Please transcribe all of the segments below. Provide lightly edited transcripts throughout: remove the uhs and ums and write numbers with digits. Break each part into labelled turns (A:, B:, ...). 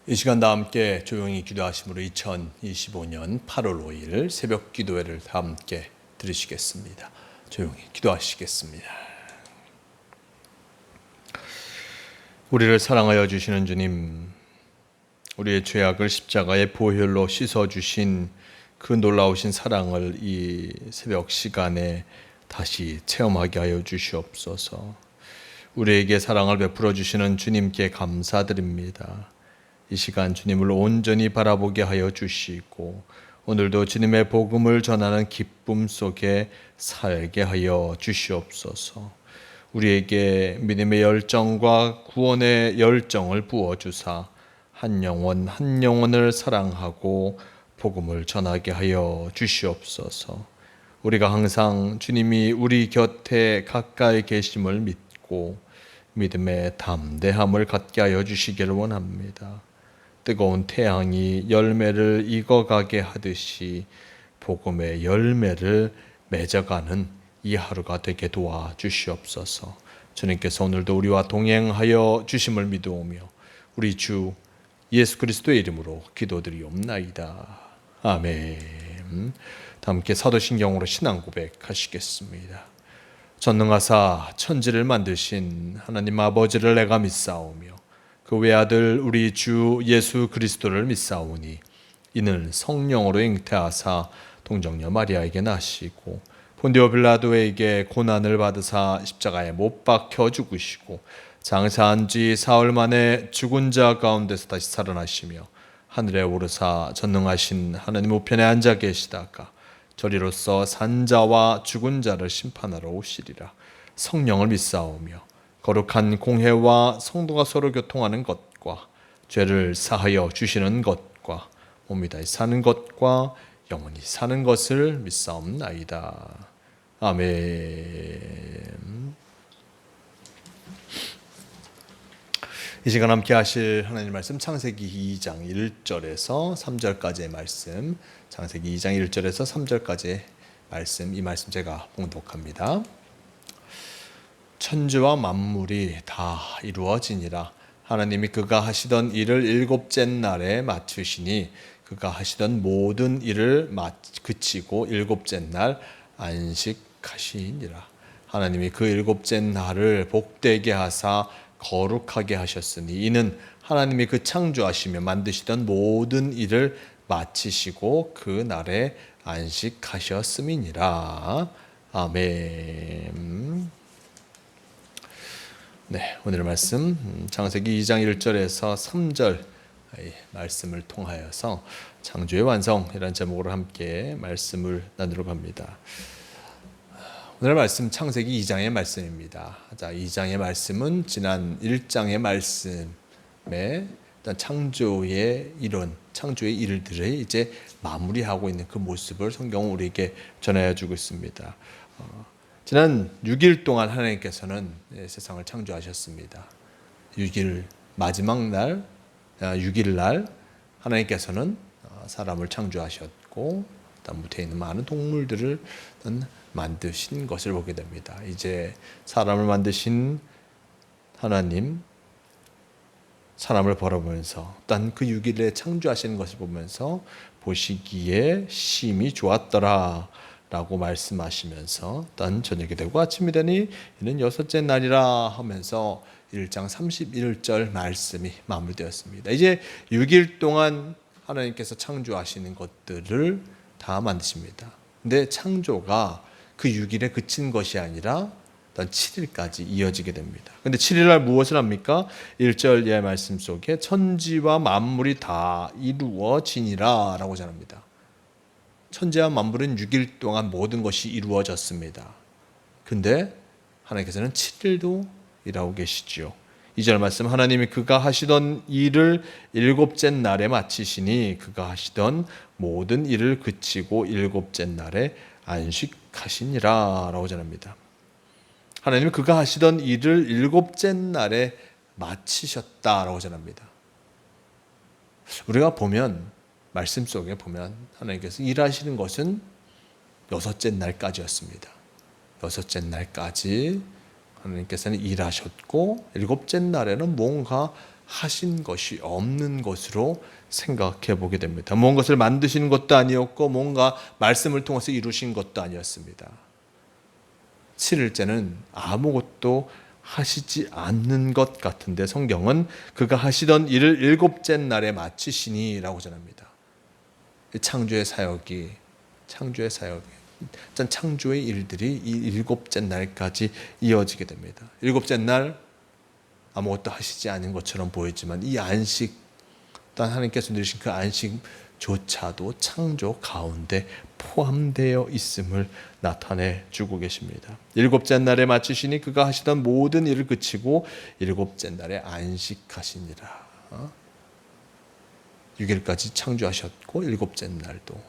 A: 이 시간 다 함께 조용히 기도하심으로 2025년 8월 5일 새벽 기도회를 다 함께 들으시겠습니다. 조용히 기도하시겠습니다. 우리를 사랑하여 주시는 주님, 우리의 죄악을 십자가의 보혈로 씻어주신 그 놀라우신 사랑을 이 새벽 시간에 다시 체험하게 하여 주시옵소서. 우리에게 사랑을 베풀어 주시는 주님께 감사드립니다. 이 시간 주님을 온전히 바라보게 하여 주시고 오늘도 주님의 복음을 전하는 기쁨 속에 살게 하여 주시옵소서. 우리에게 믿음의 열정과 구원의 열정을 부어주사 한 영혼 한 영혼을 사랑하고 복음을 전하게 하여 주시옵소서. 우리가 항상 주님이 우리 곁에 가까이 계심을 믿고 믿음의 담대함을 갖게 하여 주시기를 원합니다. 뜨거운 태양이 열매를 익어가게 하듯이 복음의 열매를 맺어가는 이 하루가 되게 도와주시옵소서. 주님께서 오늘도 우리와 동행하여 주심을 믿으오며 우리 주 예수 그리스도의 이름으로 기도드리옵나이다. 아멘. 다 함께 사도신경으로 신앙 고백하시겠습니다. 전능하사 천지를 만드신 하나님 아버지를 내가 믿사오며 그 외아들 우리 주 예수 그리스도를 믿사오니 이는 성령으로 잉태하사 동정녀 마리아에게 나시고 본디오 빌라도에게 고난을 받으사 십자가에 못 박혀 죽으시고 장사한 지 사흘 만에 죽은 자 가운데서 다시 살아나시며 하늘에 오르사 전능하신 하나님 우편에 앉아 계시다가 저리로서 산자와 죽은 자를 심판하러 오시리라. 성령을 믿사오며 거룩한 공회와 성도가 서로 교통하는 것과 죄를 사하여 주시는 것과 몸이 다시 사는 것과 영원히 사는 것을 믿사옵나이다. 아멘. 이 시간 함께 하실 하나님 말씀 창세기 2장 1절에서 3절까지의 말씀, 창세기 2장 1절에서 3절까지의 말씀, 이 말씀 제가 봉독합니다. 천지와 만물이 다 이루어지니라. 하나님이 그가 하시던 일을 일곱째 날에 마치시니 그가 하시던 모든 일을 그치고 일곱째 날 안식하시니라. 하나님이 그 일곱째 날을 복되게 하사 거룩하게 하셨으니 이는 하나님이 그 창조하시며 만드시던 모든 일을 마치시고 그 날에 안식하셨음이니라. 아멘. 네, 오늘의 말씀 창세기 2장 1절에서 3절 말씀을 통하여서 창조의 완성이라는 제목으로 함께 말씀을 나누러 갑니다. 오늘 말씀 창세기 2장의 말씀입니다. 자, 2장의 말씀은 지난 1장의 말씀에 일단 창조의 이론, 창조의 일들을 이제 마무리하고 있는 그 모습을 성경은 우리에게 전하여 주고 있습니다. 지난 6일 동안 하나님께서는 세상을 창조하셨습니다. 6일 마지막 날, 6일 날 하나님께서는 사람을 창조하셨고 무태에 있는 많은 동물들을 만드신 것을 보게 됩니다. 이제 사람을 만드신 하나님, 사람을 바라보면서 단 그 6일에 창조하시는 것을 보면서 보시기에 심히 좋았더라 라고 말씀하시면서 단 저녁이 되고 아침이 되니 이는 여섯째 날이라 하면서 1장 31절 말씀이 마무리되었습니다. 이제 6일 동안 하나님께서 창조하시는 것들을 다 만드십니다. 근데 창조가 그 6일에 그친 것이 아니라 일단 7일까지 이어지게 됩니다. 근데 7일날 무엇을 합니까? 1절 의 말씀 속에 천지와 만물이 다 이루어지니라 라고 전합니다. 천지와 만물은 6일 동안 모든 것이 이루어졌습니다. 근데 하나님께서는 7일도 일하고 계시지요. 2절 말씀 하나님이 그가 하시던 일을 일곱째 날에 마치시니 그가 하시던 모든 일을 그치고 일곱째 날에 안식하시니라 라고 전합니다. 하나님이 그가 하시던 일을 일곱째 날에 마치셨다라고 전합니다. 우리가 보면 말씀 속에 보면 하나님께서 일하시는 것은 여섯째 날까지였습니다. 여섯째 날까지 하나님께서는 일하셨고 일곱째 날에는 뭔가 하신 것이 없는 것으로 생각해 보게 됩니다. 무엇을 만드시는 것도 아니었고 뭔가 말씀을 통해서 이루신 것도 아니었습니다. 7일째는 아무것도 하시지 않는 것 같은데 성경은 그가 하시던 일을 7째 날에 마치시니 라고 전합니다. 창조의 사역이 창조의 일들이 이 7째 날까지 이어지게 됩니다. 7째 날 아무것도 하시지 않은 것처럼 보이지만 이 안식, 또한 하나님께서 누리신 그 안식조차도 창조 가운데 포함되어 있음을 나타내 주고 계십니다. 7째 날에 마치시니 그가 하시던 모든 일을 그치고 7째 날에 안식하시니라. 6일까지 창조하셨고 7째 날도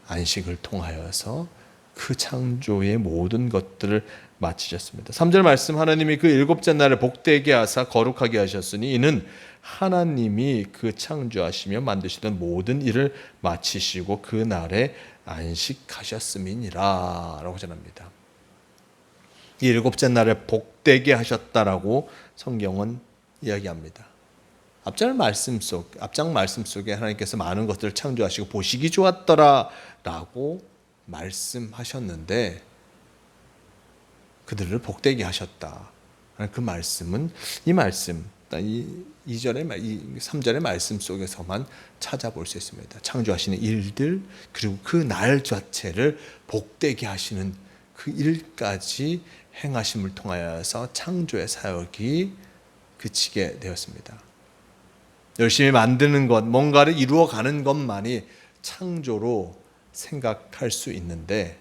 A: 안식을 통하여서 그 창조의 모든 것들을 마치셨습니다. 3절 말씀, 하나님이 그 7째 날을 복되게 하사 거룩하게 하셨으니 이는 하나님이 그 창조하시며 만드시던 모든 일을 마치시고 그 날에 안식하셨음이니라 라고 전합니다. 이 7째 날을 복되게 하셨다라고 성경은 이야기합니다. 앞장 말씀 속에 하나님께서 많은 것들을 창조하시고 보시기 좋았더라라고 말씀하셨는데 그들을 복되게 하셨다. 그 말씀은 이 3절의 말씀 속에서만 찾아볼 수 있습니다. 창조하시는 일들, 그리고 그 날 자체를 복되게 하시는 그 일까지 행하심을 통하여서 창조의 사역이 그치게 되었습니다. 열심히 만드는 것, 뭔가를 이루어가는 것만이 창조로 생각할 수 있는데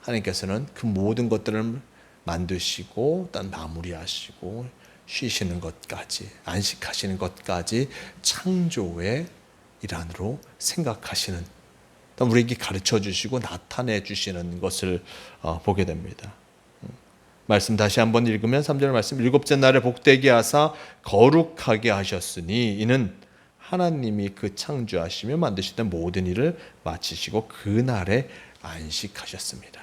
A: 하나님께서는 그 모든 것들을 만드시고 또 마무리하시고 쉬시는 것까지, 안식하시는 것까지 창조의 일환으로 생각하시는, 또 우리에게 가르쳐 주시고 나타내 주시는 것을 보게 됩니다. 말씀 다시 한번 읽으면 3절 말씀, 7째 날에 복되게 하사 거룩하게 하셨으니 이는 하나님이 그 창조하시며 만드시던 모든 일을 마치시고 그 날에 안식하셨습니다.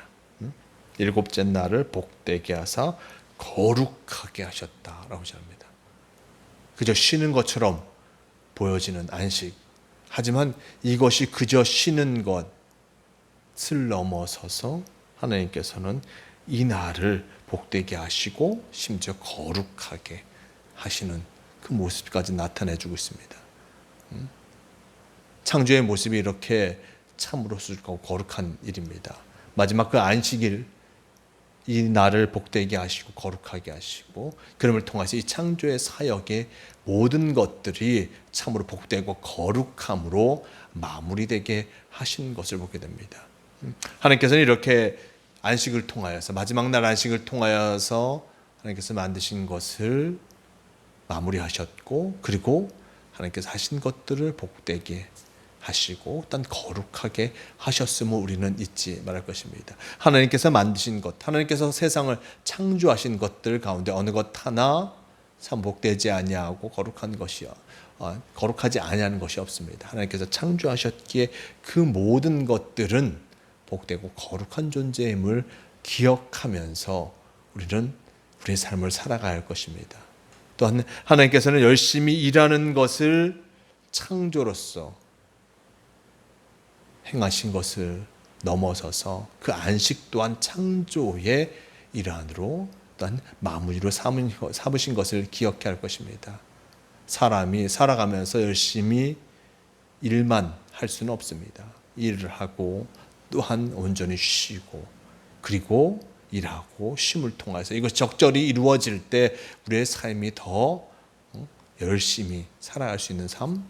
A: 7째 날을 복되게 하사 거룩하게 하셨다라고 합니다. 그저 쉬는 것처럼 보여지는 안식, 하지만 이것이 그저 쉬는 것을 넘어서서 하나님께서는 이 날을 복되게 하시고 심지어 거룩하게 하시는 그 모습까지 나타내주고 있습니다. 창조의 모습이 이렇게 참으로서 거룩한 일입니다. 마지막 그 안식일, 이 날을 복되게 하시고 거룩하게 하시고 그럼을 통해서 이 창조의 사역의 모든 것들이 참으로 복되고 거룩함으로 마무리되게 하신 것을 보게 됩니다. 하나님께서는 이렇게 안식을 통하여서, 마지막 날 안식을 통하여서 하나님께서 만드신 것을 마무리하셨고, 그리고 하나님께서 하신 것들을 복되게 하시고 또 거룩하게 하셨음을 우리는 잊지 말할 것입니다. 하나님께서 만드신 것, 하나님께서 세상을 창조하신 것들 가운데 어느 것 하나 참 복되지 아니하고 거룩하지 아니하는 것이 없습니다. 하나님께서 창조하셨기에 그 모든 것들은 복되고 거룩한 존재임을 기억하면서 우리는 우리의 삶을 살아가야 할 것입니다. 또한 하나님께서는 열심히 일하는 것을 창조로서 행하신 것을 넘어서서 그 안식 또한 창조의 일환으로 또한 마무리로 삼으신 것을 기억해야 할 것입니다. 사람이 살아가면서 열심히 일만 할 수는 없습니다. 일을 하고 또한 온전히 쉬고 그리고 일하고 쉼을 통해서 이것이 적절히 이루어질 때 우리의 삶이 더 열심히 살아갈 수 있는 삶,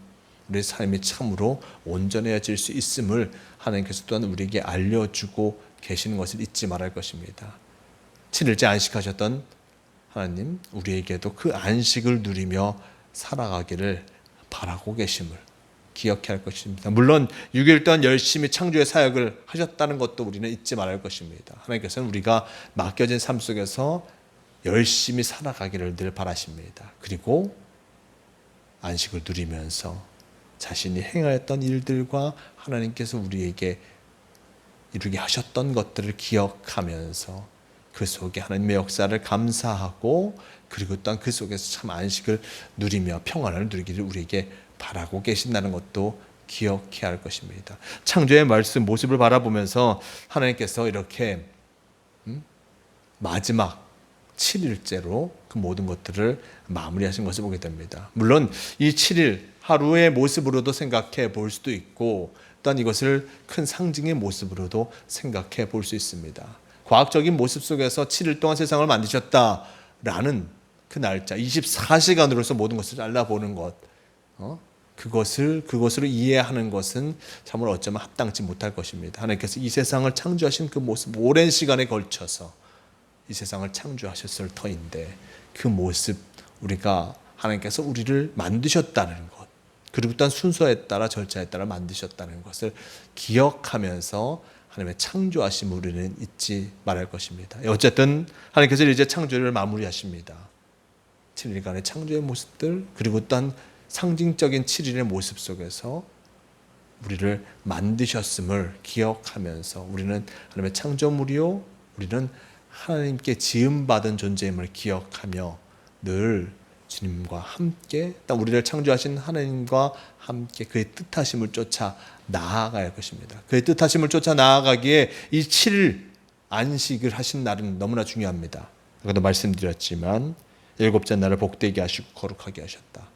A: 우리의 삶이 참으로 온전해질 수 있음을 하나님께서 또한 우리에게 알려주고 계시는 것을 잊지 말할 것입니다. 7일째 안식하셨던 하나님, 우리에게도 그 안식을 누리며 살아가기를 바라고 계심을 기억해야 할 것입니다. 물론 6일 동안 열심히 창조의 사역을 하셨다는 것도 우리는 잊지 말할 것입니다. 하나님께서는 우리가 맡겨진 삶 속에서 열심히 살아가기를 늘 바라십니다. 그리고 안식을 누리면서 자신이 행하였던 일들과 하나님께서 우리에게 이루게 하셨던 것들을 기억하면서 그 속에 하나님의 역사를 감사하고 그리고 또한 그 속에서 참 안식을 누리며 평안을 누리기를 우리에게 바라고 계신다는 것도 기억해야 할 것입니다. 창조의 말씀 모습을 바라보면서 하나님께서 이렇게 마지막 7일째로 그 모든 것들을 마무리하신 것을 보게 됩니다. 물론 이 7일 하루의 모습으로도 생각해 볼 수도 있고 또한 이것을 큰 상징의 모습으로도 생각해 볼 수 있습니다. 과학적인 모습 속에서 7일 동안 세상을 만드셨다라는 그 날짜 24시간으로서 모든 것을 잘라보는 것, 그것으로 이해하는 것은 참으로 어쩌면 합당치 못할 것입니다. 하나님께서 이 세상을 창조하신 그 모습, 오랜 시간에 걸쳐서 이 세상을 창조하셨을 터인데 그 모습, 우리가 하나님께서 우리를 만드셨다는 것, 그리고 또한 순서에 따라 절차에 따라 만드셨다는 것을 기억하면서 하나님의 창조하심 우리는 잊지 말할 것입니다. 어쨌든 하나님께서 이제 창조를 마무리하십니다. 7일간의 창조의 모습들, 그리고 또한 상징적인 7일의 모습 속에서 우리를 만드셨음을 기억하면서 우리는 하나님의 창조물이요, 우리는 하나님께 지음받은 존재임을 기억하며 늘 주님과 함께, 우리를 창조하신 하나님과 함께 그의 뜻하심을 쫓아 나아가야 할 것입니다. 그의 뜻하심을 쫓아 나아가기에 이 7일 안식을 하신 날은 너무나 중요합니다. 아까도 말씀드렸지만 일곱째 날을 복되게 하시고 거룩하게 하셨다.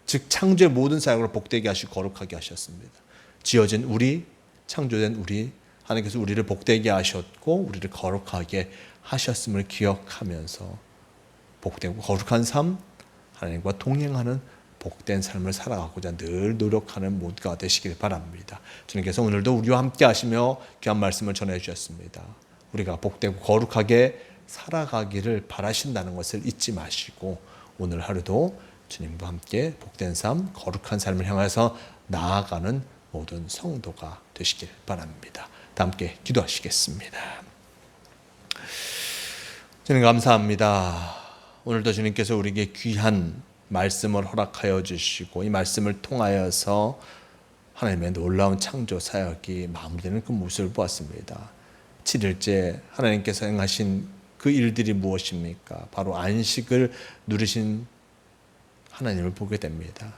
A: 즉 창조의 모든 사역을 복되게 하시고 거룩하게 하셨습니다. 지어진 우리, 창조된 우리, 하나님께서 우리를 복되게 하셨고 우리를 거룩하게 하셨음을 기억하면서 복되고 거룩한 삶, 하나님과 동행하는 복된 삶을 살아가고자 늘 노력하는 모두가 되시길 바랍니다. 주님께서 오늘도 우리와 함께 하시며 귀한 말씀을 전해 주셨습니다. 우리가 복되고 거룩하게 살아가기를 바라신다는 것을 잊지 마시고 오늘 하루도 주님과 함께 복된 삶, 거룩한 삶을 향해서 나아가는 모든 성도가 되시길 바랍니다. 다 함께 기도하시겠습니다. 주님 감사합니다. 오늘도 주님께서 우리에게 귀한 말씀을 허락하여 주시고 이 말씀을 통하여서 하나님의 놀라운 창조 사역이 마무리되는 그 모습을 보았습니다. 7일째 하나님께서 행하신 그 일들이 무엇입니까? 바로 안식을 누리신 하나님을 보게 됩니다.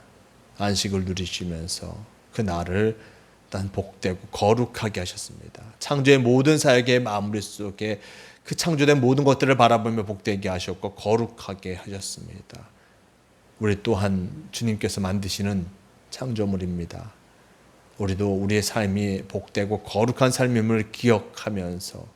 A: 안식을 누리시면서 그 날을 일단 복되고 거룩하게 하셨습니다. 창조의 모든 사역의 마무리 속에 그 창조된 모든 것들을 바라보며 복되게 하셨고 거룩하게 하셨습니다. 우리 또한 주님께서 만드시는 창조물입니다. 우리도 우리의 삶이 복되고 거룩한 삶임을 기억하면서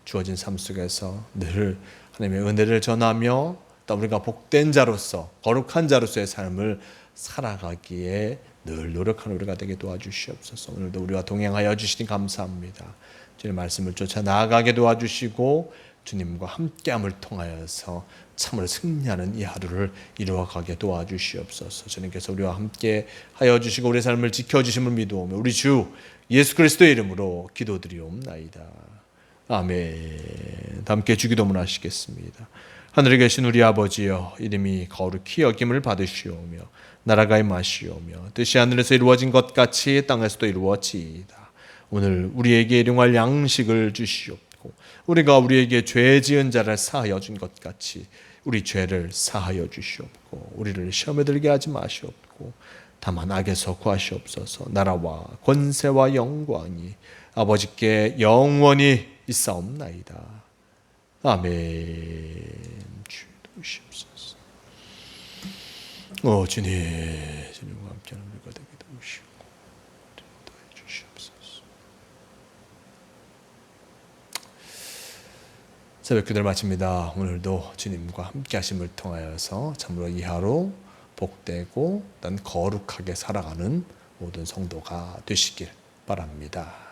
A: 주어진 삶 속에서 늘 하나님의 은혜를 전하며 또 우리가 복된 자로서 거룩한 자로서의 삶을 살아가기에 늘 노력하는 우리가 되게 도와주시옵소서. 오늘도 우리와 동행하여 주시니 감사합니다. 주님 말씀을 쫓아 나아가게 도와주시고 주님과 함께함을 통하여서 참으로 승리하는 이 하루를 이루어가게 도와주시옵소서. 주님께서 우리와 함께 하여 주시고 우리의 삶을 지켜주심을 믿어오며 우리 주 예수 그리스도의 이름으로 기도드리옵나이다. 아멘. 함께 주기도문 하시겠습니다. 하늘에 계신 우리 아버지여, 이름이 거룩히 여김을 받으시오며 나라가 임하시오며 뜻이 하늘에서 이루어진 것 같이 땅에서도 이루어지이다. 오늘 우리에게 일용할 양식을 주시옵고 우리가 우리에게 죄 지은 자를 사하여 준 것 같이 우리 죄를 사하여 주시옵고 우리를 시험에 들게 하지 마시옵고 다만 악에서 구하시옵소서. 나라와 권세와 영광이 아버지께 영원히 있사옵나이다. 아멘. 주옵소서. 주님, 주님과 함께하는 우리가 되게 도우시고 인도해 주시옵소서. 새벽 기도를 마칩니다. 오늘도 주님과 함께하심을 통하여서 참으로 이 하루 복되고 난 거룩하게 살아가는 모든 성도가 되시길 바랍니다.